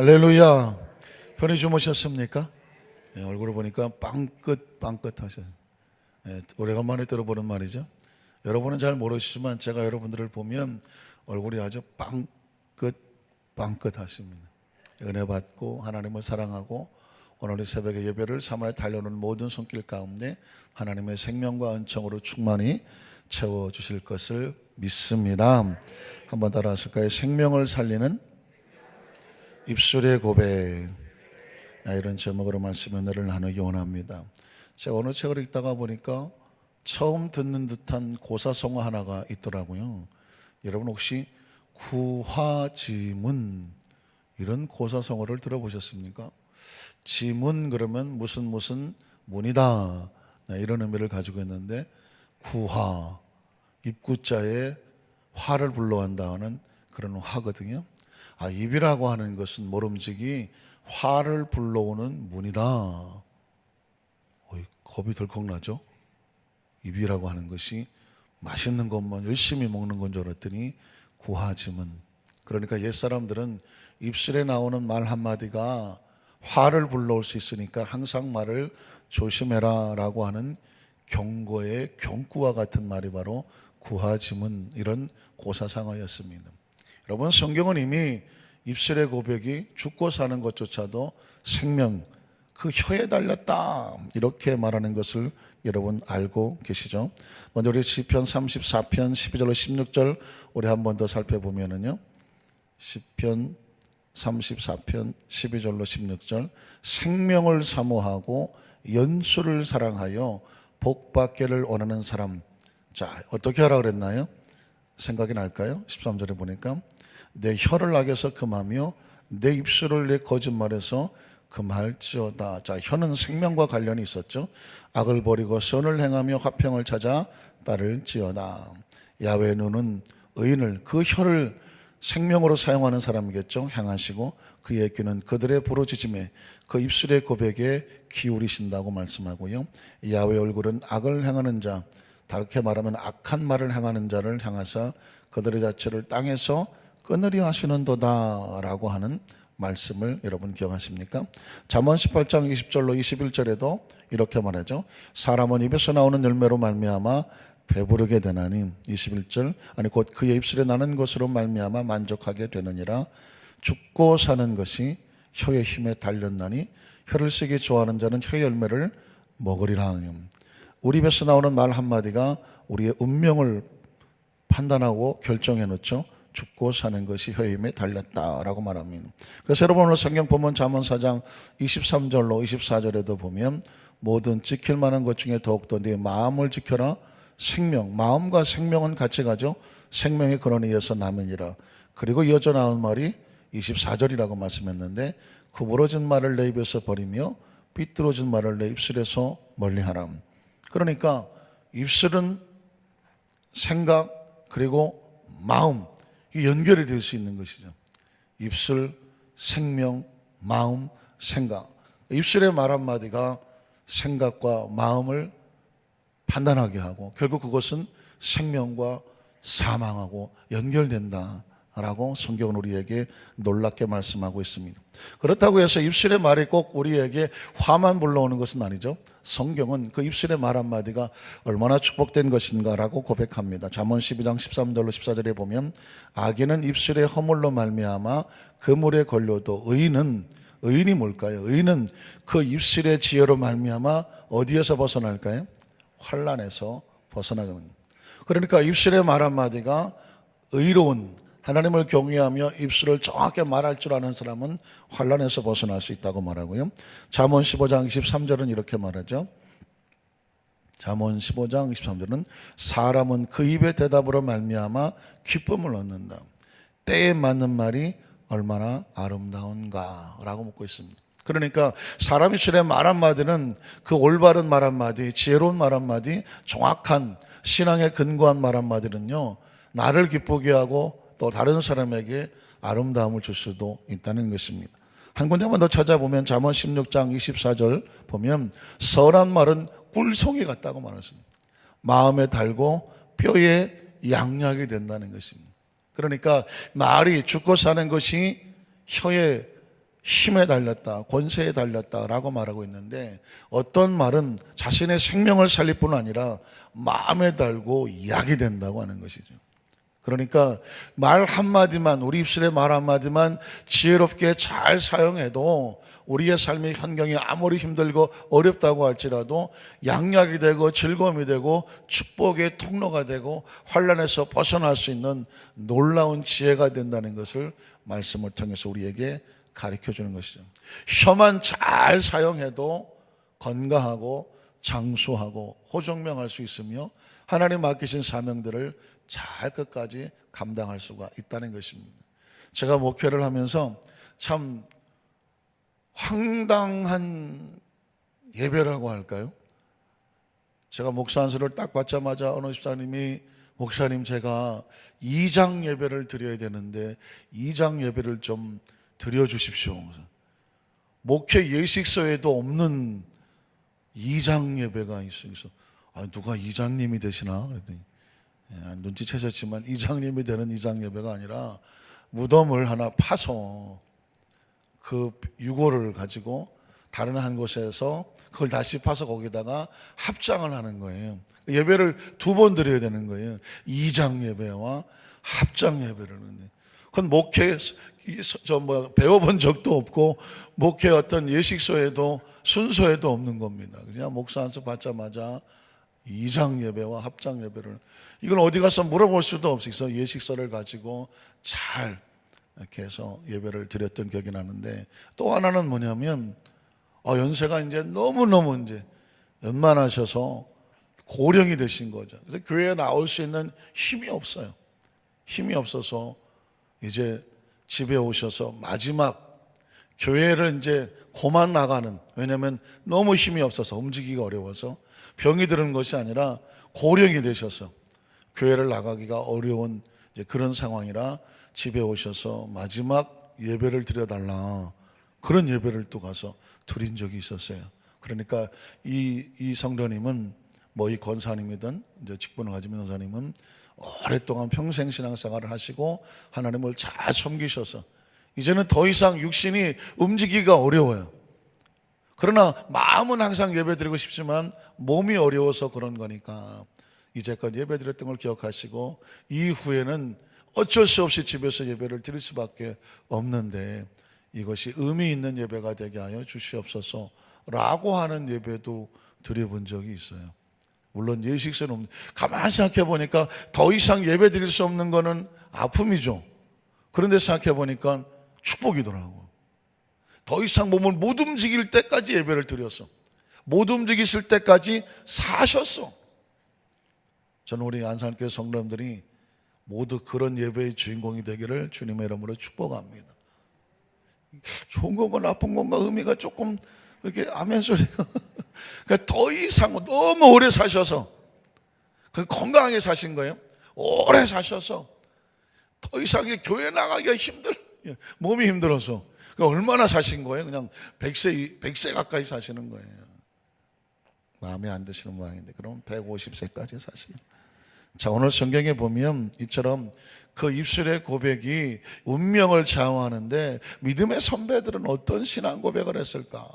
할렐루야. 편히 주무셨습니까? 얼굴을 보니까 빵긋 하셨어요. 오래간만에 들어보는 말이죠. 여러분은 잘 모르시지만 제가 여러분들을 보면 얼굴이 아주 빵긋 하십니다. 은혜 받고 하나님을 사랑하고 오늘 이 새벽의 예배를 삼아에 달려오는 모든 손길 가운데 하나님의 생명과 은총으로 충만히 채워주실 것을 믿습니다. 한번 따라 하실까요? 생명을 살리는 입술의 고백. 이런 제목으로 말씀 은혜를 나누기 원합니다. 제가 어느 책을 읽다가 보니까 처음 듣는 듯한 고사성어 하나가 있더라고요. 여러분 혹시 구화지문 이런 고사성어를 들어보셨습니까? 지문 그러면 무슨 문이다 이런 의미를 가지고 있는데 구화, 입구자에 화를 불러한다는 그런 화거든요. 입이라고 하는 것은 모름지기 화를 불러오는 문이다. 겁이 덜컥 나죠? 입이라고 하는 것이 맛있는 것만 열심히 먹는 건 줄 알았더니 구화지문. 그러니까 옛사람들은 입술에 나오는 말 한마디가 화를 불러올 수 있으니까 항상 말을 조심해라 라고 하는 경고의 경구와 같은 말이 바로 구화지문, 이런 고사상어였습니다. 여러분, 성경은 이미 입술의 고백이 죽고 사는 것조차도 생명, 그 혀에 달렸다 이렇게 말하는 것을 여러분 알고 계시죠? 먼저 우리 시편 34편 12절로 16절 우리 한 번 더 살펴보면은요, 시편 34편 12절로 16절 생명을 사모하고 연수를 사랑하여 복받기를 원하는 사람. 자, 어떻게 하라 그랬나요? 생각이 날까요? 13절에 보니까 내 혀를 악에서 금하며 내 입술을 내 거짓말에서 금할지어다. 자, 혀는 생명과 관련이 있었죠. 악을 버리고 선을 행하며 화평을 찾아 따를지어다. 야훼 눈은 의인을, 그 혀를 생명으로 사용하는 사람이겠죠, 향하시고 그의 귀는 그들의 부르짖음에 그 입술의 고백에 기울이신다고 말씀하고요. 야훼 얼굴은 악을 행하는 자, 다르게 말하면 악한 말을 행하는 자를 향하사 그들의 자체를 땅에서 끊으려 하시는도다 라고 하는 말씀을 여러분 기억하십니까? 잠언 18장 20절로 21절에도 이렇게 말하죠. 사람은 입에서 나오는 열매로 말미암아 배부르게 되나니, 21절, 곧 그의 입술에 나는 것으로 말미암아 만족하게 되느니라. 죽고 사는 것이 혀의 힘에 달렸나니 혀를 쓰기 좋아하는 자는 혀의 열매를 먹으리라. 우리 입에서 나오는 말 한마디가 우리의 운명을 판단하고 결정해 놓죠. 죽고 사는 것이 혀의 힘에 달렸다라고 말합니다. 그래서 여러분 오늘 성경 본문 잠언 4장 23절로 24절에도 보면 모든 지킬 만한 것 중에 더욱더 네 마음을 지켜라. 생명, 마음과 생명은 같이 가죠. 생명의 근원에 의해서 남으니라. 그리고 이어져 나온 말이 24절이라고 말씀했는데 구부러진 말을 내 입에서 버리며 삐뚤어진 말을 내 입술에서 멀리하라. 그러니까 입술은 생각 그리고 마음, 이 연결이 될 수 있는 것이죠. 입술, 생명, 마음, 생각. 입술의 말 한마디가 생각과 마음을 판단하게 하고 결국 그것은 생명과 사망하고 연결된다라고 성경은 우리에게 놀랍게 말씀하고 있습니다. 그렇다고 해서 입술의 말이 꼭 우리에게 화만 불러오는 것은 아니죠. 성경은 그 입술의 말 한마디가 얼마나 축복된 것인가라고 고백합니다. 잠언 12장 13절로 14절에 보면 악인은 입술의 허물로 말미암아 그물에 걸려도 의인이 뭘까요? 의인은 그 입술의 지혜로 말미암아 어디에서 벗어날까요? 환난에서 벗어나는 겁니다. 그러니까 입술의 말 한마디가 의로운, 하나님을 경외하며 입술을 정확하게 말할 줄 아는 사람은 환난에서 벗어날 수 있다고 말하고요. 잠언 15장 23절은 이렇게 말하죠. 잠언 15장 23절은 사람은 그 입의 대답으로 말미암아 기쁨을 얻는다. 때에 맞는 말이 얼마나 아름다운가 라고 묻고 있습니다. 그러니까 사람 입술의 말 한마디는 그 올바른 말 한마디, 지혜로운 말 한마디, 정확한 신앙에 근거한 말 한마디는요, 나를 기쁘게 하고 또 다른 사람에게 아름다움을 줄 수도 있다는 것입니다. 한 군데만 더 찾아보면 잠언 16장 24절 보면 선한 말은 꿀송이 같다고 말했습니다. 마음에 달고 뼈에 양약이 된다는 것입니다. 그러니까 말이 죽고 사는 것이 혀에 힘에 달렸다, 권세에 달렸다라고 말하고 있는데, 어떤 말은 자신의 생명을 살릴 뿐 아니라 마음에 달고 약이 된다고 하는 것이죠. 그러니까 말 한마디만, 우리 입술의 말 한마디만 지혜롭게 잘 사용해도 우리의 삶의 환경이 아무리 힘들고 어렵다고 할지라도 양약이 되고 즐거움이 되고 축복의 통로가 되고 환난에서 벗어날 수 있는 놀라운 지혜가 된다는 것을 말씀을 통해서 우리에게 가르쳐 주는 것이죠. 혀만 잘 사용해도 건강하고 장수하고 호정명할 수 있으며 하나님 맡기신 사명들을 잘 끝까지 감당할 수가 있다는 것입니다. 제가 목회를 하면서 참 황당한 예배라고 할까요? 제가 목사 안수를 딱 받자마자 어느 집사님이, 목사님 제가 2장 예배를 드려야 되는데 2장 예배를 좀 드려주십시오. 목회 예식서에도 없는 2장 예배가 있어. 누가 이장님이 되시나? 그랬더니 눈치채셨지만 이장님이 되는 2장 예배가 아니라 무덤을 하나 파서 그 유골을 가지고 다른 한 곳에서 그걸 다시 파서 거기다가 합장을 하는 거예요. 예배를 2번 드려야 되는 거예요. 2장 예배와 합장 예배를. 그건 목회 배워본 적도 없고 목회 어떤 예식소에도 순서에도 없는 겁니다. 그냥 목사 안수 받자마자 2장 예배와 합장 예배를, 이걸 어디 가서 물어볼 수도 없어서 예식서를 가지고 잘 이렇게 해서 예배를 드렸던 기억이 나는데, 또 하나는 뭐냐면 연세가 이제 너무너무 이제 연만하셔서 고령이 되신 거죠. 그래서 교회에 나올 수 있는 힘이 없어요. 힘이 없어서 이제 집에 오셔서 마지막 교회를 이제 고만 나가는, 왜냐하면 너무 힘이 없어서 움직이기가 어려워서 병이 들은 것이 아니라 고령이 되셔서 교회를 나가기가 어려운 이제 그런 상황이라 집에 오셔서 마지막 예배를 드려달라, 그런 예배를 또 가서 드린 적이 있었어요. 그러니까 이 성도님은 이 권사님이든 이제 직분을 가진 권사님은 오랫동안 평생 신앙생활을 하시고 하나님을 잘 섬기셔서 이제는 더 이상 육신이 움직이기가 어려워요. 그러나 마음은 항상 예배드리고 싶지만 몸이 어려워서 그런 거니까 이제껏 예배드렸던 걸 기억하시고 이후에는 어쩔 수 없이 집에서 예배를 드릴 수밖에 없는데 이것이 의미 있는 예배가 되게 하여 주시옵소서 라고 하는 예배도 드려본 적이 있어요. 물론 예식서는 없는데 가만히 생각해 보니까 더 이상 예배 드릴 수 없는 거는 아픔이죠. 그런데 생각해 보니까 축복이더라고요. 더 이상 몸을 못 움직일 때까지 예배를 드렸어. 못 움직이실 때까지 사셨어. 저는 우리 안산교회 성도님들이 모두 그런 예배의 주인공이 되기를 주님의 이름으로 축복합니다. 좋은 건가 나쁜 건가 의미가 조금 이렇게 아멘 소리가 그러니까 더 이상 너무 오래 사셔서 건강하게 사신 거예요. 오래 사셔서 더 이상 교회 나가기가 몸이 힘들어서 얼마나 사신 거예요? 그냥 100세 가까이 사시는 거예요. 마음에 안 드시는 모양인데 그럼 150세까지 사시는. 자, 오늘 성경에 보면 이처럼 그 입술의 고백이 운명을 좌우하는데 믿음의 선배들은 어떤 신앙 고백을 했을까?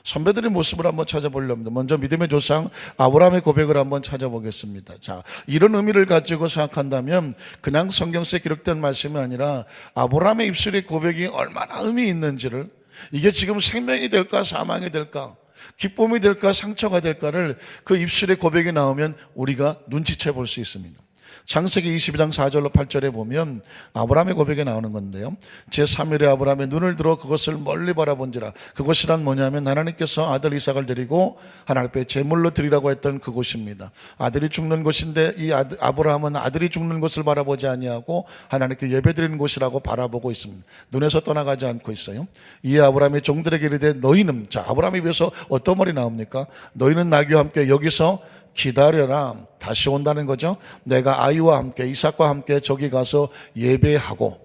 선배들의 모습을 한번 찾아보려고 합니다. 먼저 믿음의 조상 아브라함의 고백을 한번 찾아보겠습니다. 자, 이런 의미를 가지고 생각한다면 그냥 성경서에 기록된 말씀이 아니라 아브라함의 입술의 고백이 얼마나 의미 있는지를, 이게 지금 생명이 될까 사망이 될까, 기쁨이 될까 상처가 될까를 그 입술의 고백이 나오면 우리가 눈치채 볼 수 있습니다. 창세기 22장 4절로 8절에 보면 아브라함의 고백이 나오는 건데요, 제3일에 아브라함의 눈을 들어 그것을 멀리 바라본지라. 그곳이란 뭐냐면 하나님께서 아들 이삭을 드리고 하나님 앞에 제물로 드리라고 했던 그곳입니다. 아들이 죽는 곳인데 이 아브라함은 아들이 죽는 곳을 바라보지 아니하고 하나님께 예배드리는 곳이라고 바라보고 있습니다. 눈에서 떠나가지 않고 있어요. 이에 아브라함이 종들에게 이르되 너희는, 자, 아브라함에 비해서 어떤 말이 나옵니까? 너희는 나귀와 함께 여기서 기다려라. 다시 온다는 거죠. 내가 아이와 함께 이삭과 함께 저기 가서 예배하고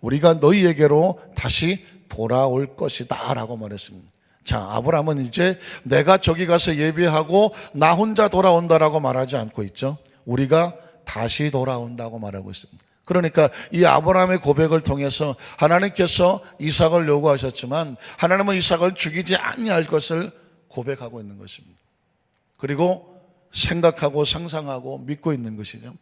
우리가 너희에게로 다시 돌아올 것이다 라고 말했습니다. 자, 아브라함은 이제 내가 저기 가서 예배하고 나 혼자 돌아온다라고 말하지 않고 있죠. 우리가 다시 돌아온다고 말하고 있습니다. 그러니까 이 아브라함의 고백을 통해서 하나님께서 이삭을 요구하셨지만 하나님은 이삭을 죽이지 아니할 것을 고백하고 있는 것입니다. 그리고 생각하고 상상하고 믿고 있는 것이죠.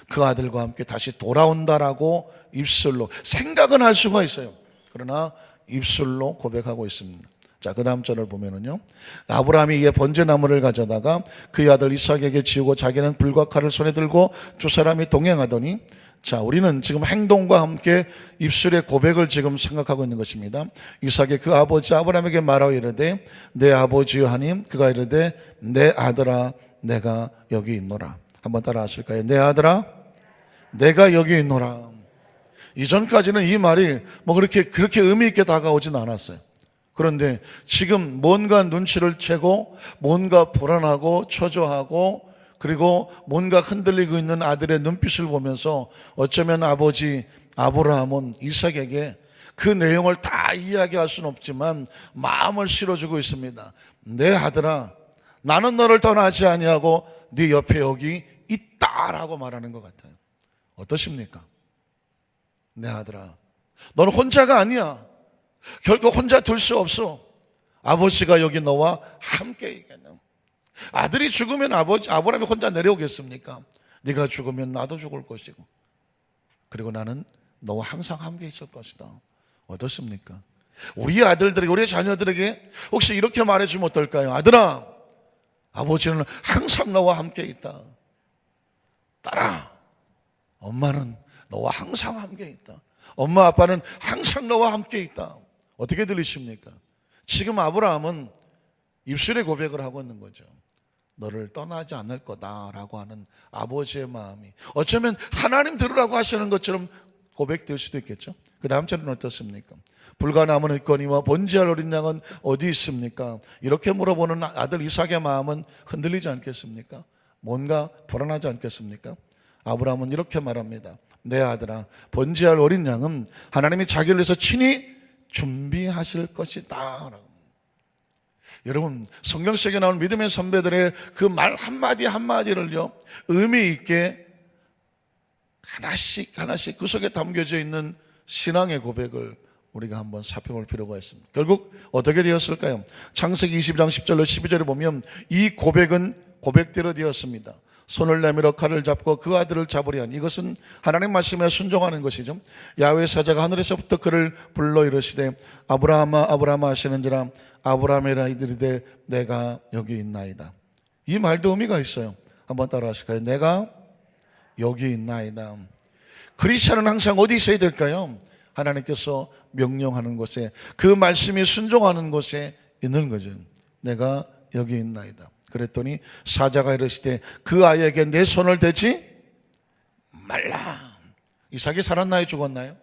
그 아들과 함께 다시 돌아온다라고 입술로 생각은 할 수가 있어요. 그러나 입술로 고백하고 있습니다. 자, 그 다음 절을 보면은요, 아브라함이 이에 번제나무를 가져다가 그의 아들 이삭에게 지우고 자기는 불과 칼을 손에 들고 두 사람이 동행하더니, 자, 우리는 지금 행동과 함께 입술의 고백을 지금 생각하고 있는 것입니다. 이삭이 그 아버지 아브라함에게 말하여 이르되 내 아버지여 하니 그가 이르되 내 아들아 내가 여기 있노라. 한번 따라 하실까요? 내 아들아 내가 여기 있노라. 이전까지는 이 말이 뭐 그렇게 의미 있게 다가오진 않았어요. 그런데 지금 뭔가 눈치를 채고 뭔가 불안하고 초조하고 그리고 뭔가 흔들리고 있는 아들의 눈빛을 보면서 어쩌면 아버지 아브라함은 이삭에게 그 내용을 다 이야기할 수는 없지만 마음을 실어주고 있습니다. 내 아들아 나는 너를 떠나지 아니하고 네 옆에 여기 있다라고 말하는 것 같아요. 어떠십니까? 내 아들아 너는 혼자가 아니야. 결국 혼자 둘 수 없어. 아버지가 여기 너와 함께 있겠네. 아들이 죽으면 아브라함이 혼자 내려오겠습니까? 네가 죽으면 나도 죽을 것이고 그리고 나는 너와 항상 함께 있을 것이다. 어떻습니까? 우리 아들들에게 우리 자녀들에게 혹시 이렇게 말해주면 어떨까요? 아들아 아버지는 항상 너와 함께 있다. 딸아 엄마는 너와 항상 함께 있다. 엄마 아빠는 항상 너와 함께 있다. 어떻게 들리십니까? 지금 아브라함은 입술의 고백을 하고 있는 거죠. 너를 떠나지 않을 거다라고 하는 아버지의 마음이 어쩌면 하나님 들으라고 하시는 것처럼 고백될 수도 있겠죠. 그 다음 절은 어떻습니까? 불과 남은 일거니와 번제할 어린 양은 어디 있습니까? 이렇게 물어보는 아들 이삭의 마음은 흔들리지 않겠습니까? 뭔가 불안하지 않겠습니까? 아브라함은 이렇게 말합니다. 내 아들아 번제할 어린 양은 하나님이 자기를 위해서 친히 준비하실 것이다. 여러분 성경 속에 나온 믿음의 선배들의 그 말 한마디 한마디를요 의미 있게 하나씩 하나씩 그 속에 담겨져 있는 신앙의 고백을 우리가 한번 살펴볼 필요가 있습니다. 결국 어떻게 되었을까요? 창세기 20장 10절로 12절에 보면 이 고백은 고백대로 되었습니다. 손을 내밀어 칼을 잡고 그 아들을 잡으려 하니 이것은 하나님 말씀에 순종하는 것이죠. 야훼 사자가 하늘에서부터 그를 불러 이르시되 아브라함아 아브라함아 하시는지라 아브라함이라 이르되 내가 여기 있나이다. 이 말도 의미가 있어요. 한번 따라 하실까요? 내가 여기 있나이다. 크리스찬은 항상 어디 있어야 될까요? 하나님께서 명령하는 곳에 그 말씀이 순종하는 곳에 있는 거죠. 내가 여기 있나이다. 그랬더니 사자가 이르시되 그 아이에게 내 손을 대지 말라. 이삭이 살았나요? 죽었나요?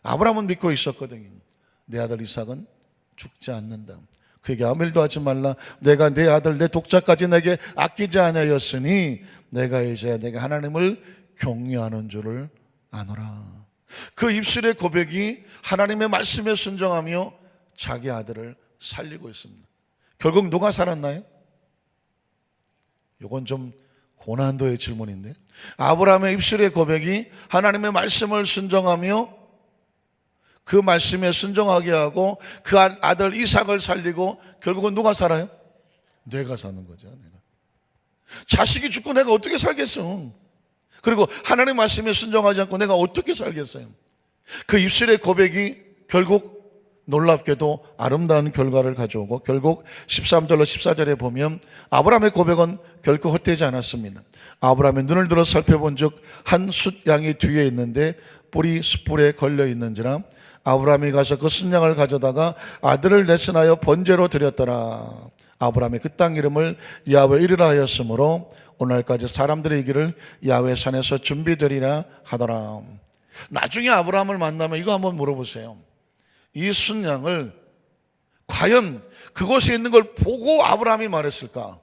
아브라함은 믿고 있었거든요. 내 아들 이삭은 죽지 않는다. 그에게 아무 일도 하지 말라. 내가 내 아들 내 독자까지 내게 아끼지 아니하였으니 내가 이제 내가 하나님을 경외하는 줄을 아노라. 그 입술의 고백이 하나님의 말씀에 순종하며 자기 아들을 살리고 있습니다. 결국 누가 살았나요? 이건 좀 고난도의 질문인데 아브라함의 입술의 고백이 하나님의 말씀을 순종하며 그 말씀에 순종하게 하고 그 아들 이삭을 살리고 결국은 누가 살아요? 내가 사는 거죠. 내가. 자식이 죽고 내가 어떻게 살겠어? 그리고 하나님 말씀에 순종하지 않고 내가 어떻게 살겠어요? 그 입술의 고백이 결국 놀랍게도 아름다운 결과를 가져오고 결국 13절로 14절에 보면 아브라함의 고백은 결코 헛되지 않았습니다. 아브라함의 눈을 들어 살펴본 즉 한 숫양이 뒤에 있는데 뿔이 숯불에 걸려 있는지라 아브라함이 가서 그 숫양을 가져다가 아들을 내선하여 번제로 드렸더라. 아브라함의 그 땅 이름을 야훼 이르라 하였으므로 오늘까지 사람들의 이기를 야훼 산에서 준비되리라 하더라. 나중에 아브라함을 만나면 이거 한번 물어보세요. 이 순양을 과연 그곳에 있는 걸 보고 아브라함이 말했을까?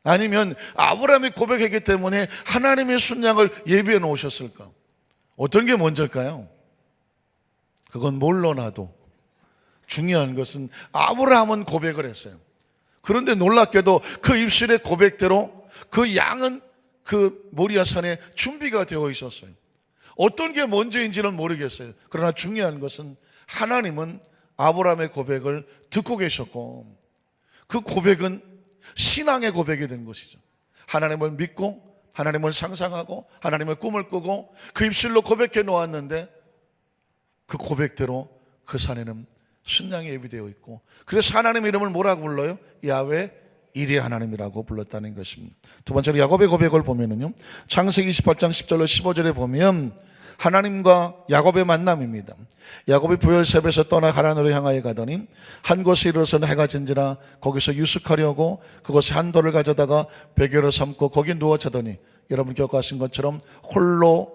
아니면 아브라함이 고백했기 때문에 하나님의 순양을 예비해 놓으셨을까? 어떤 게 먼저일까요? 그건 몰라놔도 중요한 것은 아브라함은 고백을 했어요. 그런데 놀랍게도 그 입술의 고백대로 그 양은 그 모리아산에 준비가 되어 있었어요. 어떤 게 먼저인지는 모르겠어요. 그러나 중요한 것은 하나님은 아브라함의 고백을 듣고 계셨고, 그 고백은 신앙의 고백이 된 것이죠. 하나님을 믿고 하나님을 상상하고 하나님의 꿈을 꾸고 그 입술로 고백해 놓았는데, 그 고백대로 그 산에는 순양이 예비되어 있고, 그래서 하나님 이름을 뭐라고 불러요? 야훼 이레 하나님이라고 불렀다는 것입니다. 두 번째로 야곱의 고백을 보면은요, 창세기 28장 10절로 15절에 보면 하나님과 야곱의 만남입니다. 야곱이 부엘셉에서 떠나 하란으로 향하여 가더니 한 곳에 이르러서는 해가 진지라 거기서 유숙하려고 그곳에 한 돌을 가져다가 베개로 삼고 거기 누워 자더니, 여러분 기억하신 것처럼 홀로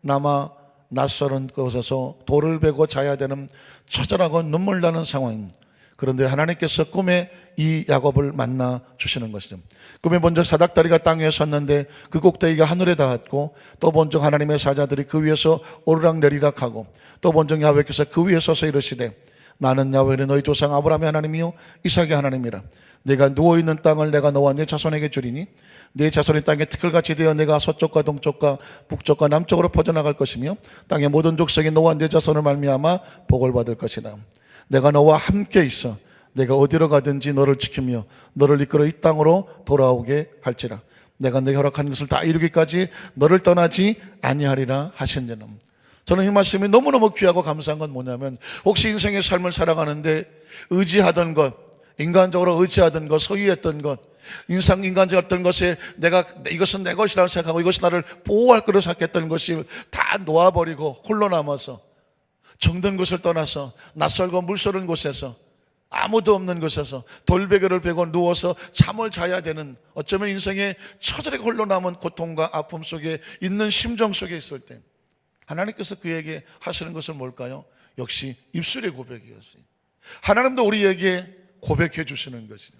남아 낯설은 곳에서 돌을 베고 자야 되는 처절하고 눈물 나는 상황. 그런데 하나님께서 꿈에 이 야곱을 만나 주시는 것이죠. 꿈에 본 적 사닥다리가 땅 위에 섰는데 그 꼭대기가 하늘에 닿았고, 또 본 적 하나님의 사자들이 그 위에서 오르락내리락 하고, 또 본 적 야훼께서 그 위에 서서 이르시되 나는 야훼는 너희 조상 아브라함의 하나님이요 이삭의 하나님이라. 내가 누워있는 땅을 내가 너와 내 자손에게 주리니 내 자손이 땅에 티끌같이 되어 내가 서쪽과 동쪽과 북쪽과 남쪽으로 퍼져나갈 것이며 땅의 모든 족속이 너와 내 자손을 말미암아 복을 받을 것이다. 내가 너와 함께 있어 내가 어디로 가든지 너를 지키며 너를 이끌어 이 땅으로 돌아오게 할지라. 내가 내게 허락한 것을 다 이루기까지 너를 떠나지 아니하리라 하신지는. 저는 이 말씀이 너무너무 귀하고 감사한 건 뭐냐면, 혹시 인생의 삶을 살아가는데 의지하던 것, 인간적으로 의지하던 것, 소유했던 것, 인간적이었던 것에 내가 이것은 내 것이라고 생각하고 이것이 나를 보호할 거로 생각했던 것이 다 놓아버리고 홀로 남아서 정든 곳을 떠나서 낯설고 물서른 곳에서 아무도 없는 곳에서 돌베개를 베고 누워서 잠을 자야 되는, 어쩌면 인생의 처절하게 홀로 남은 고통과 아픔 속에 있는 심정 속에 있을 때 하나님께서 그에게 하시는 것은 뭘까요? 역시 입술의 고백이었어요. 하나님도 우리에게 고백해 주시는 것이죠.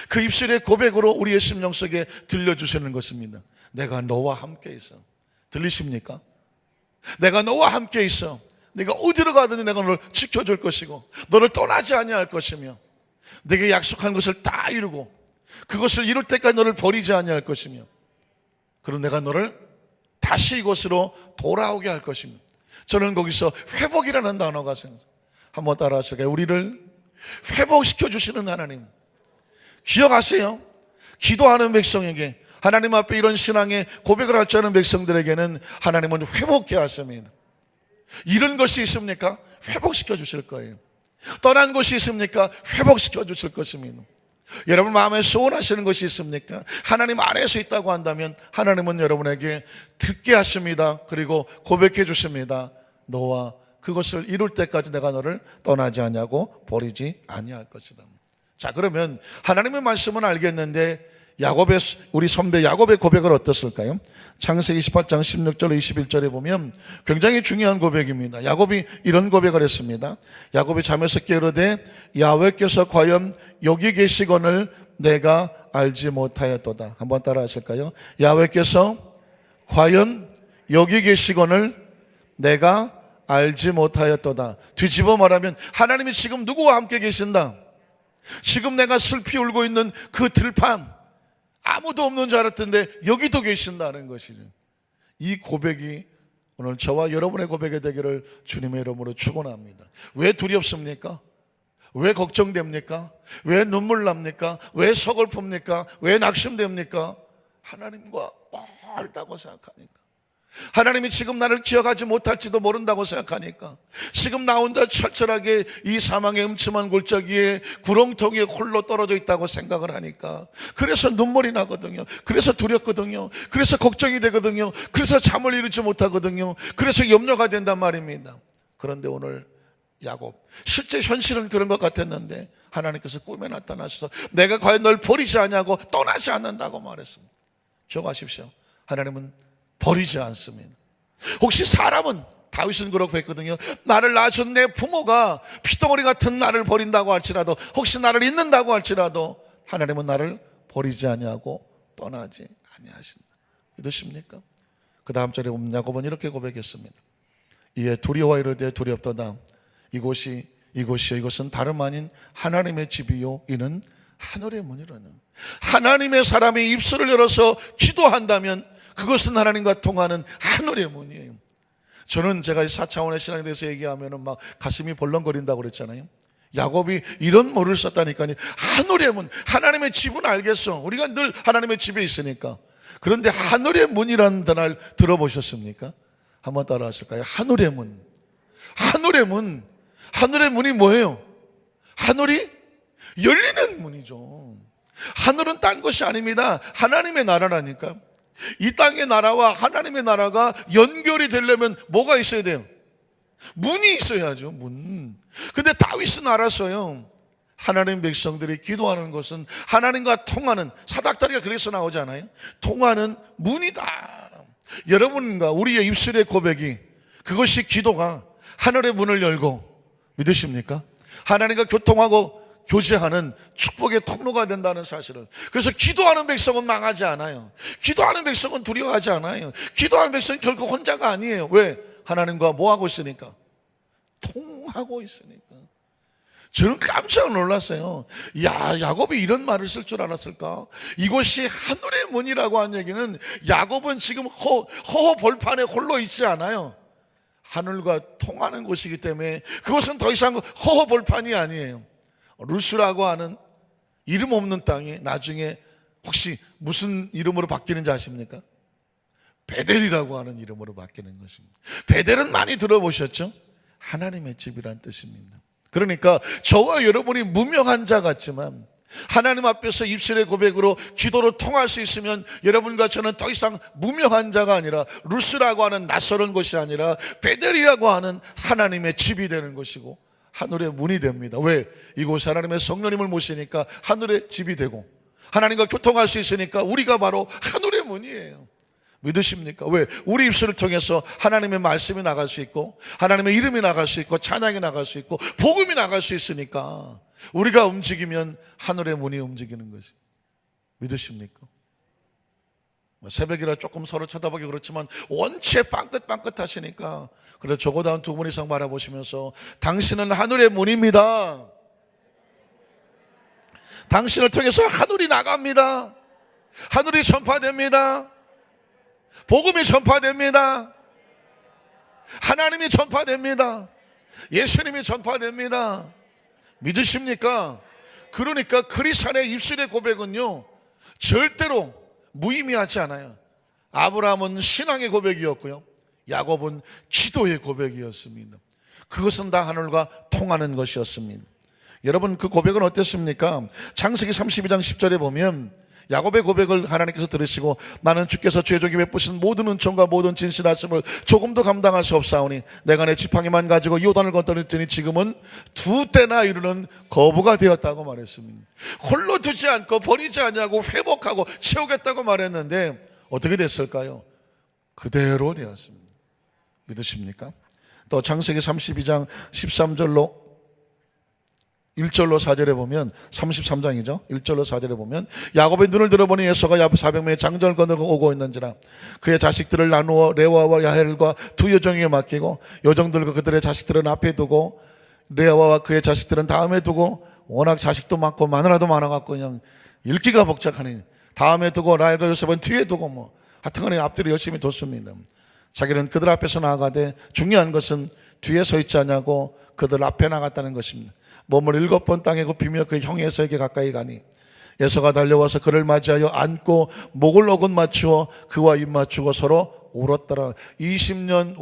그 입술의 고백으로 우리의 심령 속에 들려주시는 것입니다. 내가 너와 함께 있어. 들리십니까? 내가 너와 함께 있어. 내가 어디로 가든지 내가 너를 지켜줄 것이고 너를 떠나지 아니할 것이며 내게 약속한 것을 다 이루고 그것을 이룰 때까지 너를 버리지 아니할 것이며, 그럼 내가 너를 다시 이곳으로 돌아오게 할 것입니다. 저는 거기서 회복이라는 단어가 생겨요. 한번 따라하실까요? 우리를 회복시켜 주시는 하나님. 기억하세요. 기도하는 백성에게, 하나님 앞에 이런 신앙의 고백을 할 줄 아는 백성들에게는 하나님은 회복케 하십니다. 잃은 것이 있습니까? 회복시켜 주실 거예요. 떠난 곳이 있습니까? 회복시켜 주실 것입니다. 여러분 마음에 소원하시는 것이 있습니까? 하나님 안에서 있다고 한다면 하나님은 여러분에게 듣게 하십니다. 그리고 고백해 주십니다. 너와 그것을 이룰 때까지 내가 너를 떠나지 아니하고 버리지 아니할 것이다. 자, 그러면 하나님의 말씀은 알겠는데 야곱의, 우리 선배 야곱의 고백은 어떻을까요? 창세기 28장 16절 21절에 보면 굉장히 중요한 고백입니다. 야곱이 이런 고백을 했습니다. 야곱이 잠에서 깨어르되 야훼께서 과연 여기 계시거늘 내가 알지 못하였도다. 한번 따라 하실까요? 야훼께서 과연 여기 계시거늘 내가 알지 못하였도다. 뒤집어 말하면 하나님이 지금 누구와 함께 계신다. 지금 내가 슬피 울고 있는 그 들판, 아무도 없는 줄 알았던데 여기도 계신다는 것이죠. 이 고백이 오늘 저와 여러분의 고백이 되기를 주님의 이름으로 축원합니다. 왜 두렵습니까? 왜 걱정됩니까? 왜 눈물 납니까? 왜 서글픕니까? 왜 낙심됩니까? 하나님과 멀다고 생각하니까, 하나님이 지금 나를 기억하지 못할지도 모른다고 생각하니까, 지금 나 혼자 철철하게 이 사망의 음침한 골짜기에 구렁텅이에 홀로 떨어져 있다고 생각을 하니까, 그래서 눈물이 나거든요. 그래서 두렵거든요. 그래서 걱정이 되거든요. 그래서 잠을 이루지 못하거든요. 그래서 염려가 된단 말입니다. 그런데 오늘 야곱, 실제 현실은 그런 것 같았는데 하나님께서 꿈에 나타나셔서 내가 과연 널 버리지 않냐고 떠나지 않는다고 말했습니다. 기억하십시오. 하나님은 버리지 않습니다. 혹시 사람은, 다윗은 그렇고 했거든요. 나를 낳아준 내 부모가 피덩어리 같은 나를 버린다고 할지라도, 혹시 나를 잊는다고 할지라도 하나님은 나를 버리지 아니하고 떠나지 아니하신다. 믿으십니까? 그 다음 절에 보면 야곱은 이렇게 고백했습니다. 이에 두려워 이르되 두렵도다. 이것은 다름 아닌 하나님의 집이요 이는 하늘의 문이라는. 하나님의 사람이 입술을 열어서 기도한다면 그것은 하나님과 통하는 하늘의 문이에요. 저는 제가 4차원의 신앙에 대해서 얘기하면은 막 가슴이 벌렁거린다고 그랬잖아요. 야곱이 이런 모를 썼다니까요. 하늘의 문, 하나님의 집은 알겠어. 우리가 늘 하나님의 집에 있으니까. 그런데 하늘의 문이라는 단어를 들어보셨습니까? 한번 따라하실까요? 하늘의 문. 하늘의 문. 하늘의 문이 뭐예요? 하늘이 열리는 문이죠. 하늘은 딴 것이 아닙니다. 하나님의 나라라니까. 이 땅의 나라와 하나님의 나라가 연결이 되려면 뭐가 있어야 돼요? 문이 있어야죠. 문. 근데 다윗은 알았어요. 하나님 백성들이 기도하는 것은 하나님과 통하는, 사닥다리가 그래서 나오지 않아요? 통하는 문이다. 여러분과 우리의 입술의 고백이, 그것이 기도가 하늘의 문을 열고, 믿으십니까? 하나님과 교통하고 교제하는 축복의 통로가 된다는 사실을. 그래서 기도하는 백성은 망하지 않아요. 기도하는 백성은 두려워하지 않아요. 기도하는 백성은 결코 혼자가 아니에요. 왜? 하나님과 뭐하고 있으니까? 통하고 있으니까. 저는 깜짝 놀랐어요. 야, 야곱이 이런 말을 쓸 줄 알았을까? 이곳이 하늘의 문이라고 한 얘기는 야곱은 지금 허허 벌판에 홀로 있지 않아요. 하늘과 통하는 곳이기 때문에 그것은 더 이상 허허 벌판이 아니에요. 루스라고 하는 이름 없는 땅이 나중에 혹시 무슨 이름으로 바뀌는지 아십니까? 베델이라고 하는 이름으로 바뀌는 것입니다. 베델은 많이 들어보셨죠? 하나님의 집이란 뜻입니다. 그러니까 저와 여러분이 무명한 자 같지만 하나님 앞에서 입술의 고백으로 기도로 통할 수 있으면 여러분과 저는 더 이상 무명한 자가 아니라 루스라고 하는 낯설은 곳이 아니라 베델이라고 하는 하나님의 집이 되는 것이고 하늘의 문이 됩니다. 왜? 이곳 하나님의 성령님을 모시니까 하늘의 집이 되고 하나님과 교통할 수 있으니까 우리가 바로 하늘의 문이에요. 믿으십니까? 왜? 우리 입술을 통해서 하나님의 말씀이 나갈 수 있고 하나님의 이름이 나갈 수 있고 찬양이 나갈 수 있고 복음이 나갈 수 있으니까 우리가 움직이면 하늘의 문이 움직이는 것이. 믿으십니까? 새벽이라 조금 서로 쳐다보기 그렇지만 원체 빵긋빵긋 하시니까 그래서 적어도 한 두 분 이상 바라보시면서 당신은 하늘의 문입니다. 당신을 통해서 하늘이 나갑니다. 하늘이 전파됩니다. 복음이 전파됩니다. 하나님이 전파됩니다. 예수님이 전파됩니다. 믿으십니까? 그러니까 크리스찬의 입술의 고백은요 절대로 무의미하지 않아요. 아브라함은 신앙의 고백이었고요, 야곱은 기도의 고백이었습니다. 그것은 다 하늘과 통하는 것이었습니다. 여러분, 그 고백은 어땠습니까? 창세기 32장 10절에 보면 야곱의 고백을 하나님께서 들으시고 나는 주께서 죄족이 베푸신 모든 은총과 모든 진실하심을 조금도 감당할 수 없사오니 내가 내 지팡이만 가지고 요단을 건너렸더니 지금은 2때나 이르는 거부가 되었다고 말했습니다. 홀로 두지 않고 버리지 않냐고 회복하고 채우겠다고 말했는데 어떻게 됐을까요? 그대로 되었습니다. 믿으십니까? 또 창세기 32장 13절로 1절로 4절에 보면 33장이죠. 1절로 4절에 보면 야곱의 눈을 들어보니 에서가 400명의 장정을 거느리고 오고 있는지라 그의 자식들을 나누어 레와와 야헬과 두 여종에게 맡기고 여종들과 그들의 자식들은 앞에 두고 레와와 그의 자식들은 다음에 두고 워낙 자식도 많고 마누라도 많아갖고 그냥 읽기가 복잡하니 다음에 두고 라헬과 요셉은 뒤에 두고 뭐 하여튼간에 앞뒤로 열심히 뒀습니다. 자기는 그들 앞에서 나아가되 중요한 것은 뒤에 서 있지 않냐고 그들 앞에 나갔다는 것입니다. 몸을 7번 땅에 굽히며 그 형 에서에게 가까이 가니 에서가 달려와서 그를 맞이하여 안고 목을 어긋 맞추어 그와 입 맞추고 서로 울었더라. 20년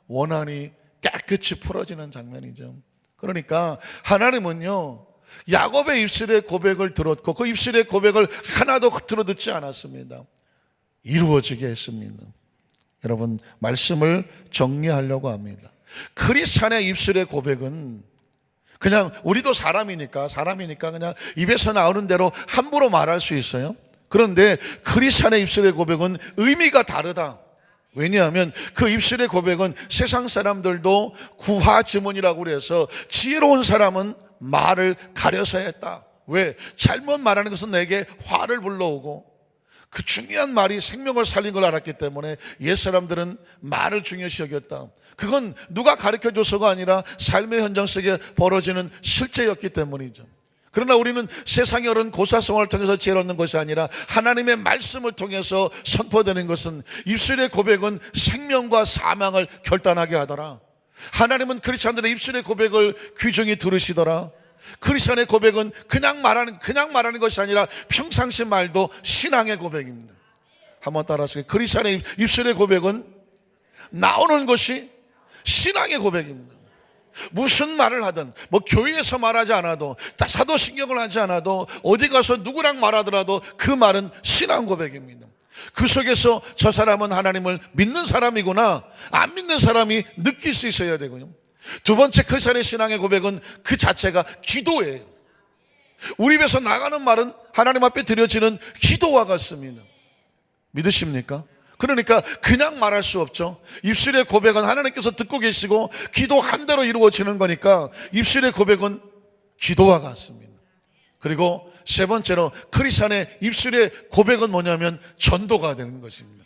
원한이 깨끗이 풀어지는 장면이죠. 그러니까 하나님은요 야곱의 입술의 고백을 들었고 그 입술의 고백을 하나도 들어듣지 않았습니다. 이루어지게 했습니다. 여러분, 말씀을 정리하려고 합니다. 크리스찬의 입술의 고백은 그냥 우리도 사람이니까 그냥 입에서 나오는 대로 함부로 말할 수 있어요. 그런데 크리스찬의 입술의 고백은 의미가 다르다. 왜냐하면 그 입술의 고백은 세상 사람들도 구화지문이라고 그래서 지혜로운 사람은 말을 가려서 했다. 왜? 잘못 말하는 것은 내게 화를 불러오고 그 중요한 말이 생명을 살린 걸 알았기 때문에 옛사람들은 말을 중요시 여겼다. 그건 누가 가르쳐줘서가 아니라 삶의 현장 속에 벌어지는 실제였기 때문이죠. 그러나 우리는 세상의 어른 고사성어를 통해서 지혜를 얻는 것이 아니라 하나님의 말씀을 통해서 선포되는 것은 입술의 고백은 생명과 사망을 결단하게 하더라. 하나님은 크리스찬들의 입술의 고백을 귀중히 들으시더라. 크리스찬의 고백은 그냥 말하는 것이 아니라 평상시 말도 신앙의 고백입니다. 한번 따라하세요. 크리스찬의 입술의 고백은 나오는 것이 신앙의 고백입니다. 무슨 말을 하든, 교회에서 말하지 않아도, 사도신경을 하지 않아도, 어디 가서 누구랑 말하더라도 그 말은 신앙 고백입니다. 그 속에서 저 사람은 하나님을 믿는 사람이구나, 안 믿는 사람이 느낄 수 있어야 되고요. 두 번째 크리스찬의 신앙의 고백은 그 자체가 기도예요. 우리 입에서 나가는 말은 하나님 앞에 드려지는 기도와 같습니다. 믿으십니까? 그러니까 그냥 말할 수 없죠. 입술의 고백은 하나님께서 듣고 계시고 기도한 대로 이루어지는 거니까 입술의 고백은 기도와 같습니다. 그리고 세 번째로 크리스찬의 입술의 고백은 뭐냐면 전도가 되는 것입니다.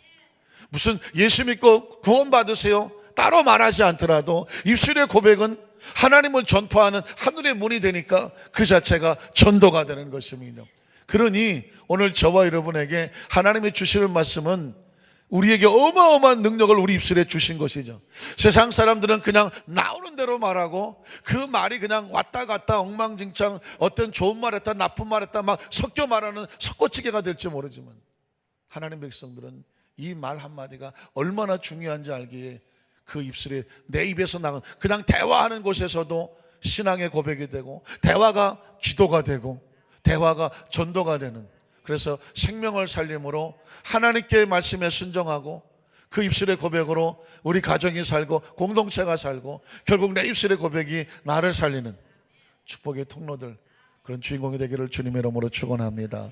무슨 예수 믿고 구원 받으세요 따로 말하지 않더라도 입술의 고백은 하나님을 전파하는 하늘의 문이 되니까 그 자체가 전도가 되는 것입니다. 그러니 오늘 저와 여러분에게 하나님이 주시는 말씀은 우리에게 어마어마한 능력을 우리 입술에 주신 것이죠. 세상 사람들은 그냥 나오는 대로 말하고 그 말이 그냥 왔다 갔다 엉망진창, 어떤 좋은 말 했다 나쁜 말 했다 막 섞여 말하는 섞어치기가 될지 모르지만 하나님 백성들은 이 말 한마디가 얼마나 중요한지 알기에 그 입술에 내 입에서 나간 그냥 대화하는 곳에서도 신앙의 고백이 되고 대화가 기도가 되고 대화가 전도가 되는, 그래서 생명을 살림으로 하나님께 말씀에 순종하고 그 입술의 고백으로 우리 가정이 살고 공동체가 살고 결국 내 입술의 고백이 나를 살리는 축복의 통로들, 그런 주인공이 되기를 주님의 이름으로 축원합니다.